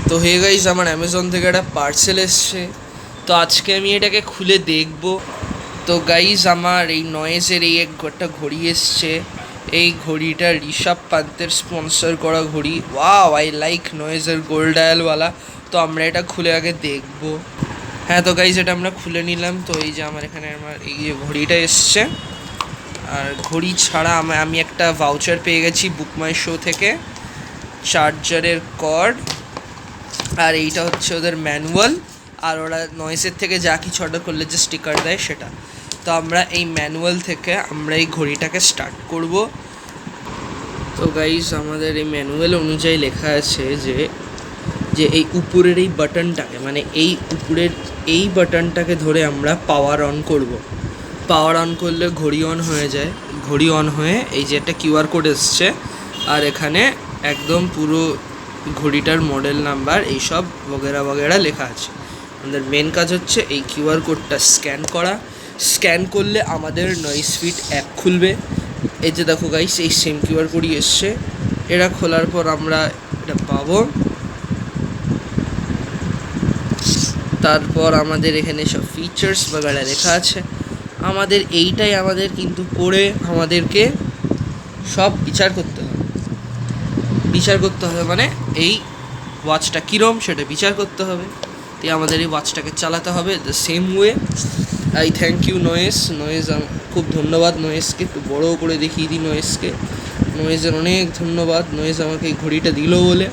তো hey guys, আমার Amazon থেকে একটা পার্সেল এসছে, তো আজকে আমি এটাকে খুলে দেখব। তো গাইস, আমার এই নয়েজের একটা ঘড়ি এসছে। এই ঘড়িটা ঋষভ পান্তের স্পন্সর করা ঘড়ি। ওয়াও, আই লাইক নয়েজের গোল্ড ডায়ালওয়ালা। তো আমরা এটা খুলে আগে দেখব। হ্যাঁ, তো গাইস এটা আমরা খুলে নিলাম। তো এই যে আমার এখানে আমার এই যে ঘড়িটা এসছে। আর ঘড়ি ছাড়া আমি একটা ভাউচার পেয়ে গেছি বুক মাই শো থেকে, চার্জারের কর্ড, আর এইটা হচ্ছে ওদের ম্যানুয়াল। আর ওরা নয়েসের থেকে যা কিছু অর্ডার করলে যে স্টিকার দেয় সেটা। তো আমরা এই ম্যানুয়াল থেকে আমরা এই ঘড়িটাকে স্টার্ট করব। তো গাইস, আমাদের এই ম্যানুয়াল অনুযায়ী লেখা আছে যে যে এই উপরের এই বাটনটাকে, মানে এই উপরের এই বাটনটাকে ধরে আমরা পাওয়ার অন করব। পাওয়ার অন করলে ঘড়ি অন হয়ে যায়। ঘড়ি অন হয়ে এই যে একটা কিউআর কোড এসছে, আর এখানে একদম পুরো ঘড়িটার মডেল নাম্বার এইসব বগেরা বগেরা লেখা আছে। আমাদের মেন কাজ হচ্ছে এই কিউআর কোডটা স্ক্যান করা। স্ক্যান করলে আমাদের নয়েজ ফিট অ্যাপ খুলবে। এই যে দেখো গাইস, এই সেম কিউআর কোডই এসছে। এটা খোলার পর আমরা এটা পাবো। তারপর আমাদের এখানে সব ফিচার্স বগেরা লেখা আছে। আমাদের এইটাই আমাদের কিন্তু পড়ে আমাদেরকে সব বিচার করতে হবে। বিচার করতে হবে মানে এই ওয়াচটা কীরম সেটা বিচার করতে হবে। তাই আমাদের এই ওয়াচটাকে চালাতে হবে the same way. I thank you noise. খুব ধন্যবাদ নয়েজকে, একটু বড়ো করে দেখিয়ে দিই নয়েজকে। নয়েজের অনেক ধন্যবাদ, নয়েজ আমাকে এই ঘড়িটা দিল বলে।